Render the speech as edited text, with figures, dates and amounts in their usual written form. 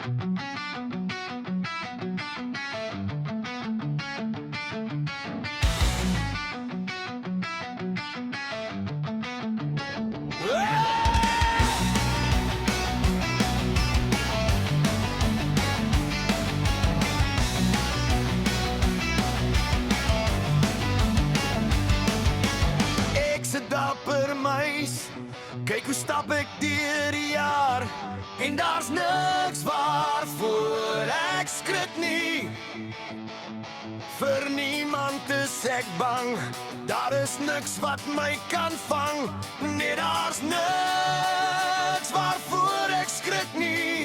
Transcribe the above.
Ek's 'n dapper meis, kyk hoe stap ek deur die jaar. En daar's niks waarvoor ek skrik nie. Vir niemand is ek bang, daar is niks wat my kan vang. Nee, daar's niks waarvoor ek skrik nie.